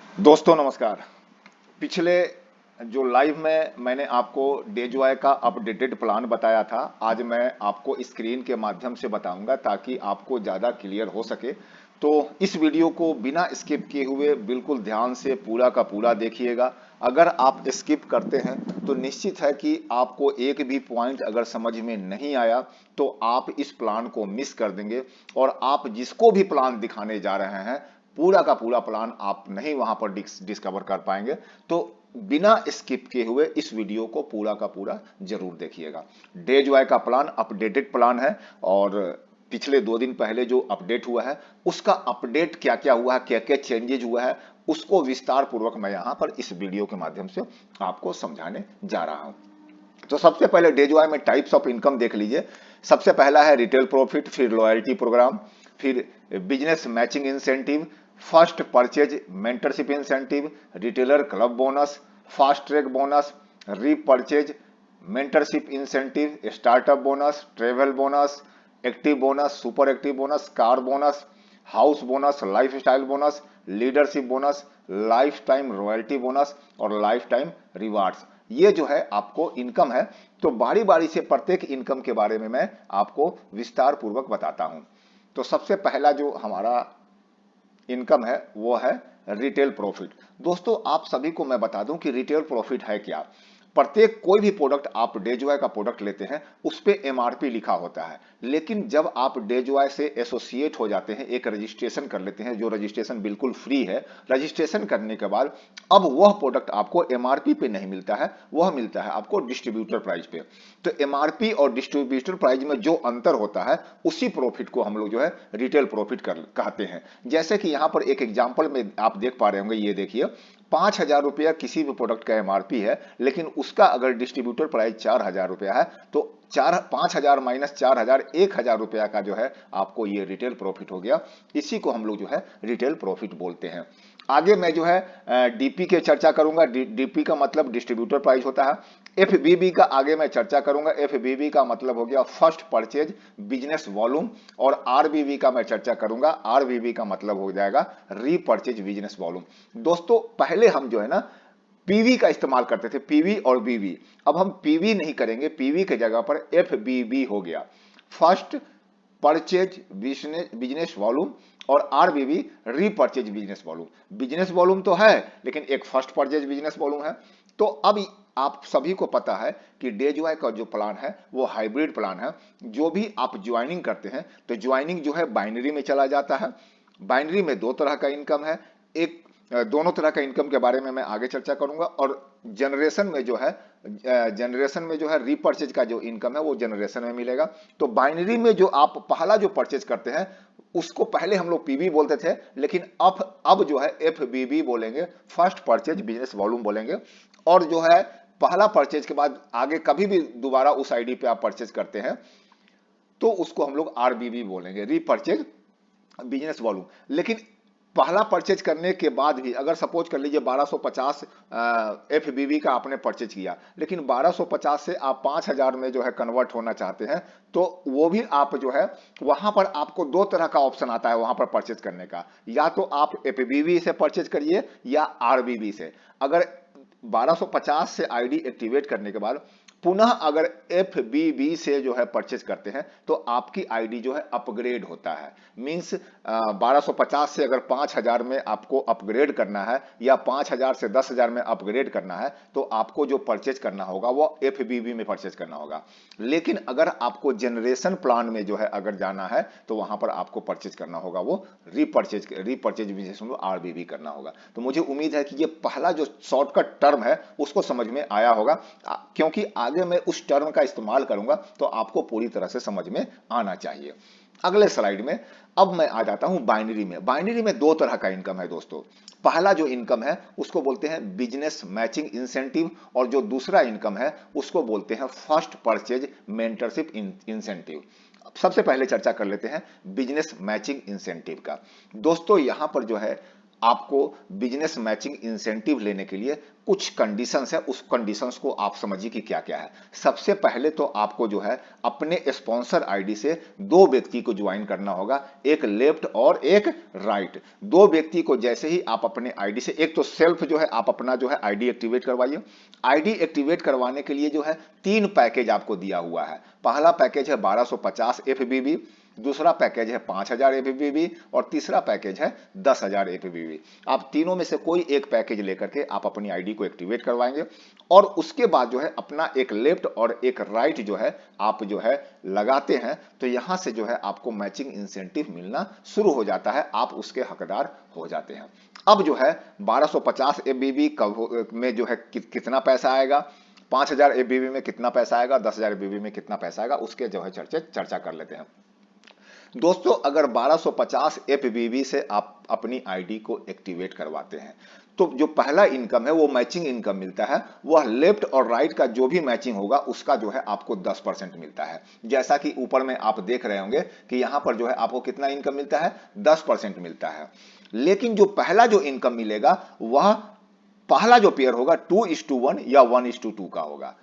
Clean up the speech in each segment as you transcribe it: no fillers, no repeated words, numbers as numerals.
दोस्तों नमस्कार। पिछले जो लाइव में मैंने आपको डेजॉय का अपडेटेड प्लान बताया था, आज मैं आपको स्क्रीन के माध्यम से बताऊंगा ताकि आपको ज़्यादा क्लियर हो सके। तो इस वीडियो को बिना स्किप किए हुए बिल्कुल ध्यान से पूरा का पूरा देखिएगा। अगर आप स्किप करते हैं तो निश्चित है कि आपको एक भी पॉइंट अगर समझ में नहीं आया तो आप इस प्लान को मिस कर देंगे और आप जिसको भी प्लान दिखाने जा रहे हैं पूरा का पूरा प्लान आप नहीं वहां पर डिस्कवर कर पाएंगे। तो बिना स्किप किए हुए इस वीडियो को पूरा का पूरा जरूर देखिएगा। डेजॉय का प्लान अपडेटेड प्लान है और पिछले 2 दिन पहले जो अपडेट हुआ है उसका अपडेट क्या क्या हुआ है, क्या क्या चेंजेज हुआ है, उसको विस्तार पूर्वक मैं यहां पर इस वीडियो के माध्यम से आपको समझाने जा रहा हूं। तो सबसे पहले डेजॉय में टाइप्स ऑफ इनकम देख लीजिए। सबसे पहला है रिटेल प्रॉफिट, फिर लॉयल्टी प्रोग्राम, फिर business matching incentive, first purchase mentorship incentive, retailer club bonus, fast track bonus, repurchase mentorship incentive, startup bonus, travel bonus, active bonus, super active bonus, car bonus, house bonus, life style bonus, leadership bonus, life time royalty bonus और life time rewards. ये जो है आपको income है। तो बारी बारी से प्रत्येक इनकम के बारे में मैं आपको विस्तार पूर्वक बताता हूं। तो सबसे पहला जो हमारा इनकम है वो है रिटेल प्रॉफिट। दोस्तों आप सभी को मैं बता दूं कि रिटेल प्रॉफिट है क्या। प्रत्येक कोई भी प्रोडक्ट आप डेजॉय का प्रोडक्ट लेते हैं उस पे एमआरपी लिखा होता है, लेकिन जब आप डेजॉय से एसोसिएट हो जाते हैं, एक रजिस्ट्रेशन कर लेते हैं, जो रजिस्ट्रेशन बिल्कुल फ्री है, रजिस्ट्रेशन करने के बाद अब वह प्रोडक्ट आपको एमआरपी पे नहीं मिलता है, वह मिलता है आपको डिस्ट्रीब्यूटर प्राइस पे। तो एमआरपी और डिस्ट्रीब्यूटर प्राइस में जो अंतर होता है उसी प्रॉफिट को हम लोग जो है रिटेल प्रॉफिट कहते हैं। जैसे कि यहां पर एक एग्जांपल में आप देख पा रहे होंगे, ये देखिए 5,000 रुपया किसी भी प्रोडक्ट का एमआरपी है, लेकिन उसका अगर डिस्ट्रीब्यूटर प्राइस 4,000 रुपया है तो 5,000 माइनस 4,000, 1,000 रुपया का जो है आपको ये रिटेल प्रॉफिट हो गया। इसी को हम लोग जो है रिटेल प्रॉफिट बोलते हैं। आगे मैं जो है डीपी के चर्चा करूंगा। डीपी का मतलब डिस्ट्रीब्यूटर प्राइस होता है। एफबीबी का आगे मैं चर्चा करूंगा। एफबीबी का मतलब हो गया फर्स्ट परचेज बिजनेस वॉल्यूम। और आरबीबी का मैं चर्चा करूंगा। आरबीबी का मतलब हो जाएगा रीपरचेज बिजनेस वॉल्यूम। दोस्तों पहले हम जो है ना पीवी का इस्तेमाल करते थे, पीवी और बीवी। अब हम पीवी नहीं करेंगे, पीवी के जगह पर एफबीबी हो गया, फर्स्ट परचेज बिजनेस वॉल्यूम। और RBB repurchase business volume. Business volume तो है लेकिन एक फर्स्ट परचेज बिजनेस वॉल्यूम है। तो अब आप सभी को पता है कि डेजॉय का जो प्लान है वो हाइब्रिड प्लान है। जो भी आप ज्वाइनिंग करते हैं तो ज्वाइनिंग जो है बाइनरी में चला जाता है। बाइनरी में दो तरह का इनकम है। एक दोनों तरह का इनकम के बारे में मैं आगे चर्चा करूंगा। और जनरेशन में जो है रीपरचेज का जो इनकम है वो जनरेशन में मिलेगा। तो बाइनरी में जो आप पहला जो परचेज करते हैं उसको पहले हम लोग पीवी बोलते थे, लेकिन अब जो है एफबीबी बोलेंगे, फर्स्ट परचेज बिजनेस वॉल्यूम बोलेंगे। और जो है पहला परचेज के बाद आगे कभी भी दोबारा उस आईडी पे आप परचेज करते हैं तो उसको हम लोग आरबीबी बोलेंगे, रीपरचेज बिजनेस वॉल्यूम। लेकिन पहला परचेज करने के बाद भी अगर सपोज कर लीजिए 1250 एफबीबी का आपने परचेज किया, लेकिन 1250 से आप 5,000 में जो है कन्वर्ट होना चाहते हैं तो वो भी आप जो है वहां पर आपको दो तरह का ऑप्शन आता है वहां पर परचेज करने का। या तो आप एफबीबी से परचेज करिए या आरबीबी से। अगर 1250 से आईडी एक्टिवेट करने के बाद पुनः अगर एफबीबी से जो है परचेज करते हैं तो आपकी आईडी जो है अपग्रेड होता है। मींस 1250 से अगर 5,000 में आपको अपग्रेड करना है या 5,000 से 10,000 में अपग्रेड करना है तो आपको जो परचेज करना होगा वो एफबीबी में परचेज करना होगा। लेकिन अगर आपको जनरेशन प्लान में जो है अगर जाना है तो वहां पर आपको परचेज करना होगा वो रीपरचेज बिजनेस में आरबीबी करना होगा। तो मुझे उम्मीद है कि ये पहला जो शॉर्टकट टर्म है उसको समझ में आया होगा, क्योंकि आगे मैं उस टर्म का इस्तेमाल करूंगा तो आपको पूरी तरह से समझ में आना चाहिए। अगले स्लाइड में अब मैं आ जाता हूं बाइनरी में। बाइनरी में दो तरह का इनकम है दोस्तों। पहला जो इनकम है उसको बोलते हैं बिजनेस मैचिंग इंसेंटिव और जो दूसरा इनकम है उसको बोलते हैं फर्स्ट परचेज मेंटरशिप इंसेंटिव। सबसे पहले चर्चा कर लेते हैं बिजनेस मैचिंग इंसेंटिव का। दोस्तों यहां पर जो है आपको बिजनेस मैचिंग इंसेंटिव लेने के लिए कुछ कंडीशंस है, उस कंडीशंस को आप समझिए कि क्या क्या है। सबसे पहले तो आपको जो है अपने स्पॉन्सर आईडी से दो व्यक्ति को ज्वाइन करना होगा, एक लेफ्ट और एक राइट। दो व्यक्ति को जैसे ही आप अपने आईडी से, एक तो सेल्फ जो है आप अपना जो है आईडी एक्टिवेट करवाइए। आईडी एक्टिवेट करवाने के लिए जो है 3 पैकेज आपको दिया हुआ है। पहला पैकेज है 1250 एफबीबी, दूसरा पैकेज है 5000 एफबीबी और तीसरा पैकेज है 10,000 एफबीबी। आप तीनों में से कोई एक पैकेज लेकर के आप अपनी आईडी को एक्टिवेट करवाएंगे और उसके बाद जो है अपना एक लेफ्ट और एक राइट जो है आप जो है लगाते हैं, तो यहां से जो है आपको मैचिंग इंसेंटिव मिलना शुरू हो जाता है, आप उसके हकदार हो जाते हैं। अब जो है 1250 एफबीबी में जो है कितना पैसा आएगा, 5000 एफबीबी में कितना पैसा आएगा, 10,000 एफबीबी में कितना पैसा आएगा, उसके जो है चर्चा कर लेते हैं। दोस्तों, अगर 1250 एफबीबी से आप अपनी आईडी को एक्टिवेट करवाते हैं तो जो पहला इनकम है वो मैचिंग इनकम मिलता है, वह लेफ्ट और राइट का जो भी मैचिंग होगा उसका जो है आपको 10% मिलता है। जैसा कि ऊपर में आप देख रहे होंगे कि यहां पर जो है आपको कितना इनकम मिलता है, 10% मिलता है। लेकिन जो पहला जो इनकम मिलेगा वह पहला जो पेयर होगा 2:1 या 1:2 का होगा।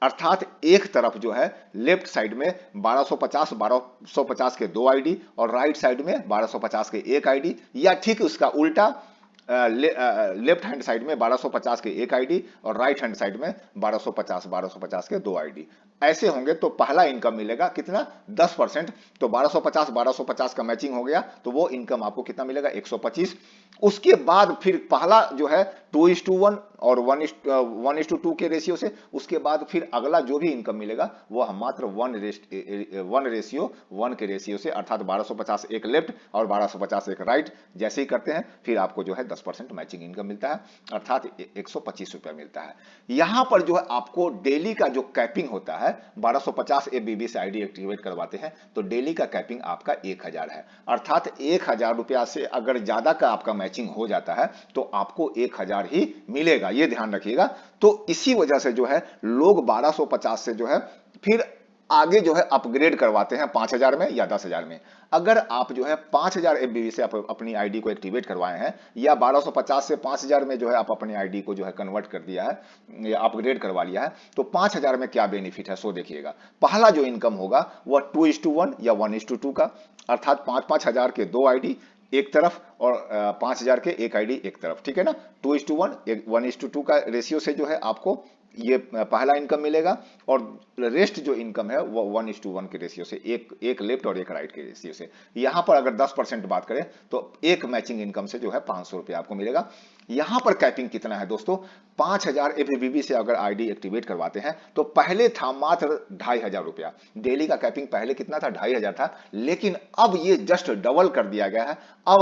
अर्थात एक तरफ जो है लेफ्ट साइड में 1250 के 2 आईडी और राइट साइड में 1250 के 1 आईडी, या ठीक उसका उल्टा लेफ्ट हैंड साइड में 1250 के 1 आईडी और राइट हैंड साइड में 1250 के 2 आईडी। ऐसे होंगे तो पहला इनकम मिलेगा कितना, 10%। तो 1250 का मैचिंग हो गया तो वो इनकम आपको कितना मिलेगा, 125। उसके बाद फिर पहला जो है 2:1 और 1:2 के रेशियो से, उसके बाद फिर अगला जो भी इनकम मिलेगा वह मात्र 1:1 के रेशियो से, अर्थात 1250 एक लेफ्ट और 1250 एक राइट जैसे ही करते हैं फिर आपको जो है 10% मैचिंग इनकम मिलता है, अर्थात 125 रुपया मिलता है। यहां पर जो है आपको डेली का जो कैपिंग होता है, 1250 एफबीबी से आईडी एक्टिवेट करवाते हैं तो डेली का कैपिंग आपका 1000 है, अर्थात 1000 रुपया से अगर ज्यादा का आपका मैचिंग हो जाता है तो आपको 1000 ही मिलेगा, ये ध्यान रखिएगा। तो इसी वजह से जो है लोग 1250 से जो है फिर आगे जो है अपग्रेड करवाते हैं 5000 में या 10,000 में। अगर आप जो है 5000 एफबीबी से अपनी आईडी को एक्टिवेट करवाए हैं या 1250 से 5000 में जो है आप अपनी आईडी को जो है कन्वर्ट कर दिया है या अपग्रेड करवा लिया है, तो 5000 में क्या बेनिफिट है सो देखिएगा। पहला जो इनकम होगा वह 2:1 या 1:2 का, अर्थात 5,000 के 2 आईडी एक तरफ और 5000 के एक आईडी एक तरफ, ठीक है ना। 2:1 1:2 का रेशियो से जो है आपको ये पहला इनकम मिलेगा और रेस्ट जो इनकम है वो 1:1 के रेशियो से, एक लेफ्ट और एक राइट के रेशियो से। यहां पर अगर 10% बात करें तो एक मैचिंग इनकम से जो है 500 रुपया आपको मिलेगा। यहां पर कैपिंग कितना है दोस्तों, 5000 एफबीबी से अगर आईडी एक्टिवेट करवाते हैं तो पहले था मात्र 2500 रुपया, डेली का कैपिंग पहले कितना था, 2500 था, लेकिन अब ये जस्ट डबल कर दिया गया है। अब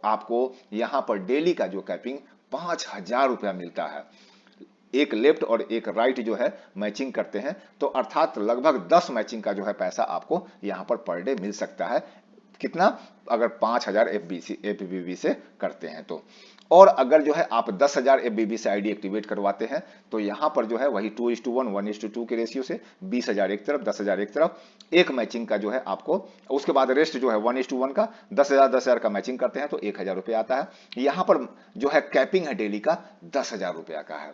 आपको यहां पर डेली का जो कैपिंग 5000 रुपया मिलता है। एक लेफ्ट और एक राइट जो है मैचिंग करते हैं तो अर्थात लगभग 10 मैचिंग का जो है पैसा आपको यहां पर डे मिल सकता है। कितना, अगर 5000 एफबीबी से करते हैं तो। और अगर जो है आप 10,000 एफबीबी से आईडी एक्टिवेट करवाते हैं तो यहां पर जो है वही 2:1 1:2 के रेशियो से 20,000 एक तरफ 10,000 एक तरफ, एक मैचिंग का जो है आपको, उसके बाद रेस्ट जो है 1:1 का 10,000 का मैचिंग करते हैं तो 1000 रुपया आता है। यहां पर जो है कैपिंग है डेली का 10,000 रुपया का है।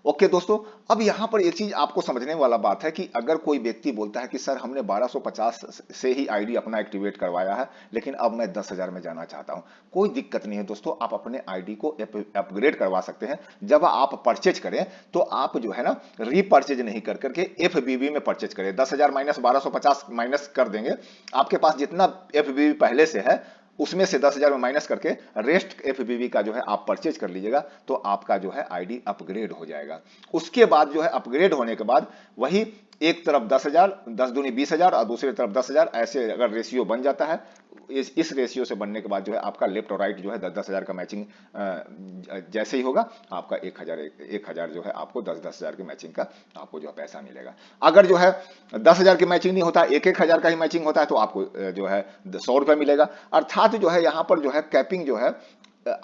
ओके दोस्तों, अब यहां पर एक चीज आपको समझने वाला बात है कि अगर कोई व्यक्ति बोलता है कि सर हमने 1250 से ही आईडी अपना एक्टिवेट करवाया है लेकिन अब मैं 10,000 में जाना चाहता हूं, कोई दिक्कत नहीं है दोस्तों, आप अपने आईडी को अपग्रेड करवा सकते हैं। जब आप परचेज करें तो आप जो है ना रीपर्चेज नहीं कर करके एफबीबी में परचेज करें। 10,000 माइनस 1250 माइनस कर देंगे, आपके पास जितना एफबीबी पहले से है उसमें से 10,000 में माइनस करके रेस्ट एफबीबी का जो है आप परचेज कर लीजिएगा तो आपका जो है आईडी अपग्रेड हो जाएगा। उसके बाद जो है अपग्रेड होने के बाद वही एक तरफ 10,000, 10 दूनी 20,000 और दूसरी तरफ 10,000, ऐसे अगर रेशियो बन जाता है, इस रेशियो से बनने के बाद जो है आपका लेफ्ट और राइट जो है 10,000 का मैचिंग जैसे ही होगा आपका 1,000 जो है आपको 10,000 की मैचिंग का आपको जो है पैसा मिलेगा। अगर जो है 10,000 की मैचिंग नहीं होता, 1,000 का ही मैचिंग होता है तो आपको जो है 100 रुपया मिलेगा। अर्थात जो है यहाँ पर जो है कैपिंग जो है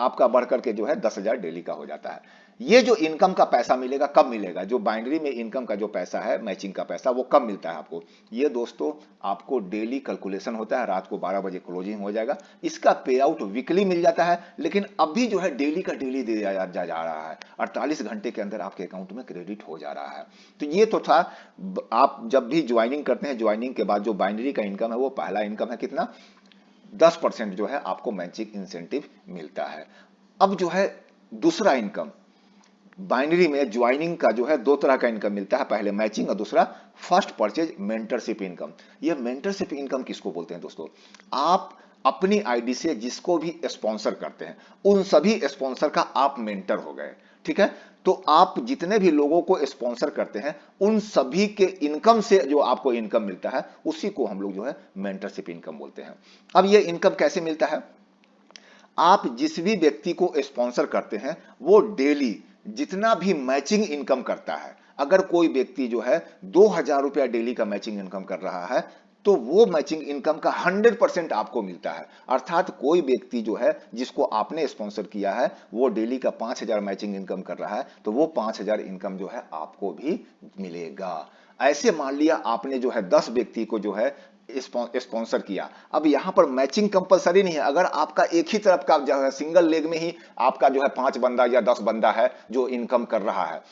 आपका बढ़ करके जो है 10,000 डेली का हो जाता है। ये जो इनकम का पैसा मिलेगा कब मिलेगा, जो बाइनरी में इनकम का जो पैसा है, मैचिंग का पैसा, वो कब मिलता है आपको? ये दोस्तों आपको डेली कैलकुलेशन होता है, रात को 12 बजे क्लोजिंग हो जाएगा। इसका पे आउट वीकली मिल जाता है, लेकिन अभी जो है डेली का डेली दिया जा रहा है, 48 घंटे के अंदर आपके अकाउंट में क्रेडिट हो जा रहा है। तो ये तो था, आप जब भी ज्वाइनिंग करते हैं, ज्वाइनिंग के बाद जो बाइनरी का इनकम है, वो पहला इनकम है कितना, 10% जो है आपको मैचिंग इंसेंटिव मिलता है। अब जो है दूसरा इनकम, बाइनरी में ज्वाइनिंग का जो है दो तरह का इनकम मिलता है, पहले मैचिंग और दूसरा फर्स्ट परचेज मेंटरशिप इनकम। ये मेंटरशिप इनकम किसको बोलते हैं दोस्तों? आप अपनी आईडी से जिसको भी स्पॉन्सर करते हैं, उन सभी स्पॉन्सर का आप मेंटर हो गए, ठीक है? तो आप जितने भी लोगों को स्पॉन्सर करते हैं, उन सभी के इनकम से जो आपको इनकम मिलता है, उसी को हम लोग जो है मेंटरशिप इनकम बोलते हैं। अब ये इनकम कैसे मिलता है? आप जिस भी व्यक्ति को स्पॉन्सर करते हैं, वो डेली जितना भी मैचिंग इनकम करता है, अगर कोई व्यक्ति जो है 2000 रुपया डेली का मैचिंग इनकम कर रहा है, तो वो मैचिंग इनकम का 100% आपको मिलता है। अर्थात कोई व्यक्ति जो है जिसको आपने स्पॉन्सर किया है, वो डेली का 5000 मैचिंग इनकम कर रहा है, तो वो 5000 इनकम जो है आपको भी मिलेगा। ऐसे मान लिया आपने जो है 10 व्यक्ति को जो है स्पॉन्सर किया। अब यहां पर मैचिंग कंपलसरी नहीं है। अगर आपका एक ही तरफ का जो है सिंगल लेग में ही आपका जो है 5 बंदा या 10 बंदा है जो इनकम कर रहा है,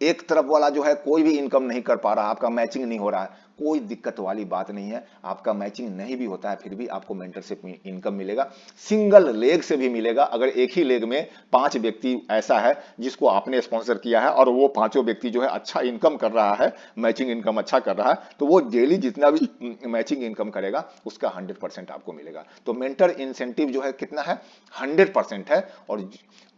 एक तरफ वाला जो है कोई भी इनकम नहीं कर पा रहा, आपका मैचिंग नहीं हो रहा है, कोई दिक्कत वाली बात नहीं है। आपका मैचिंग नहीं भी होता है, फिर भी आपको मेंटरशिप इनकम मिलेगा। सिंगल लेग से भी मिलेगा। अगर एक ही लेग में 5 व्यक्ति ऐसा है जिसको आपने स्पॉन्सर किया है और वो पांचों व्यक्ति जो है अच्छा इनकम कर रहा है, मैचिंग इनकम अच्छा कर रहा है, तो वो डेली जितना भी मैचिंग इनकम करेगा उसका 100% आपको मिलेगा। तो मेंटर इंसेंटिव जो है कितना है, 100% है। और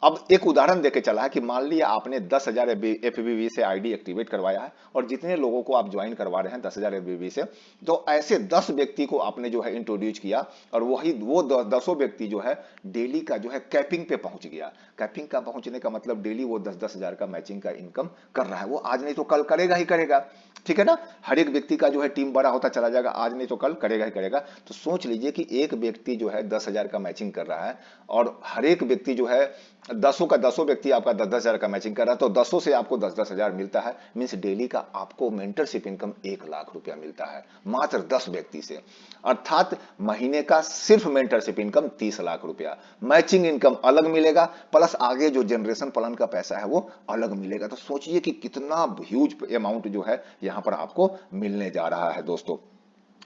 अब एक उदाहरण देके चला है कि मान लिया आपने 10,000 एफबीवी से आईडी एक्टिवेट करवाया है और जितने लोगों को आप ज्वाइन करवा रहे हैं 10,000 एफबीवी से, तो ऐसे 10 व्यक्ति को आपने जो है इंट्रोड्यूस किया और वही वो 10 व्यक्ति जो है डेली का जो है कैपिंग पे पहुंच गया। कैपिंग का पहुंचने का मतलब डेली वो 10-10 हजार का मैचिंग का इनकम कर रहा है। वो आज नहीं तो कल करेगा ही करेगा, ठीक है ना? हर एक व्यक्ति का जो है टीम बड़ा होता चला जाएगा, आज नहीं तो कल करेगा ही करेगा। तो सोच लीजिए कि एक व्यक्ति जो है 10,000 का मैचिंग कर रहा है और हर एक व्यक्ति जो है 10 व्यक्ति आपका 10-10 हजार का मैचिंग कर रहा है, तो 10 से आपको 10-10 हजार मिलता है। मींस डेली का आपको मेंटरशिप इनकम 1,00,000 रुपया मिलता है मात्र 10 व्यक्ति से। अर्थात महीने का सिर्फ मेंटरशिप इनकम 30 लाख रुपया, मैचिंग इनकम अलग मिलेगा, प्लस आगे जो जनरेशन प्लान का पैसा है वो अलग मिलेगा। तो सोचिए कि कितना ह्यूज अमाउंट जो है यहां पर आपको मिलने जा रहा है दोस्तों।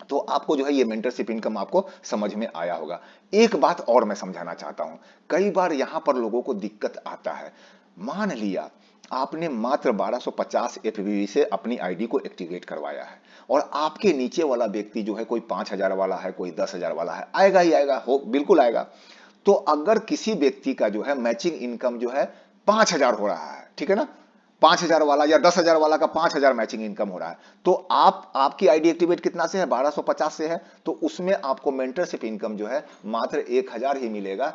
तो आपको जो है ये मेंटरशिप इनकम आपको समझ में आया होगा। एक बात और मैं समझाना चाहता हूं, कई बार यहां पर लोगों को दिक्कत आता है। मान लिया आपने मात्र 1250 एफबीवी से अपनी आईडी को एक्टिवेट करवाया है और आपके नीचे वाला व्यक्ति जो है कोई 5,000 वाला है, कोई 10,000 वाला है, आएगा ही आएगा, हो बिल्कुल आएगा। तो अगर किसी व्यक्ति का जो है मैचिंग इनकम जो है 5,000 हो रहा है, ठीक है ना, 5,000 वाला या 10,000 वाला का 5,000 मैचिंग इनकम हो रहा है, तो आपकी आईडी एक्टिवेट कितना से है, 1250 से है, तो उसमें आपको मेंटरशिप इनकम जो है मात्र 1,000 ही मिलेगा,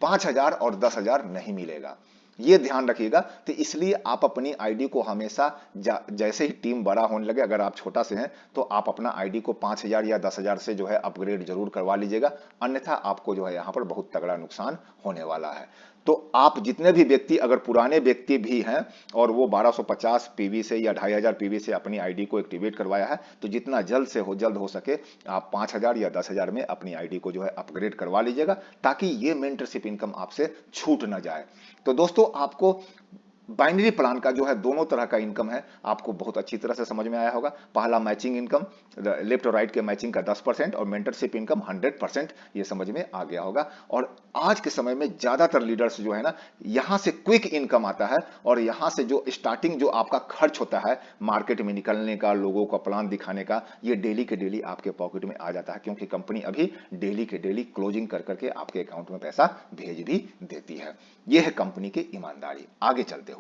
5,000 और 10,000 नहीं मिलेगा। ये ध्यान रखिएगा। तो इसलिए आप अपनी आईडी को हमेशा जैसे ही टीम बड़ा होने लगे, अगर आप छोटा से हैं तो आप अपना आईडी को 5,000 या 10,000 से जो है अपग्रेड जरूर करवा लीजिएगा, अन्यथा आपको जो है यहां पर बहुत तगड़ा नुकसान होने वाला है। तो आप जितने भी व्यक्ति, अगर पुराने व्यक्ति भी हैं और वो 1250 पीवी से या 2,500 पीवी से अपनी आईडी को एक्टिवेट करवाया है, तो जितना जल्द से जल्द हो सके आप 5,000 या 10,000 में अपनी आईडी को जो है अपग्रेड करवा लीजिएगा, ताकि ये मेंटरशिप इनकम आपसे छूट ना जाए। तो दोस्तों आपको बाइनरी प्लान का जो है दोनों तरह का इनकम है, आपको बहुत अच्छी तरह से समझ में आया होगा। पहला मैचिंग इनकम, लेफ्ट और राइट के मैचिंग का 10% और मेंटरशिप इनकम 100%, ये समझ में आ गया होगा। और आज के समय में ज्यादातर लीडर्स जो है ना, यहां से क्विक इनकम आता है और यहां से जो स्टार्टिंग जो आपका खर्च होता है मार्केट में निकलने का, लोगों का प्लान दिखाने का, ये डेली के डेली आपके पॉकेट में आ जाता है, क्योंकि कंपनी अभी डेली के डेली क्लोजिंग कर करके आपके अकाउंट में पैसा भेज भी देती है। यह है कंपनी की ईमानदारी। आगे चलते हुए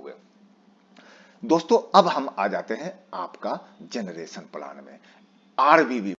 दोस्तों अब हम आ जाते हैं आपका जनरेशन प्लान में, आरबीवी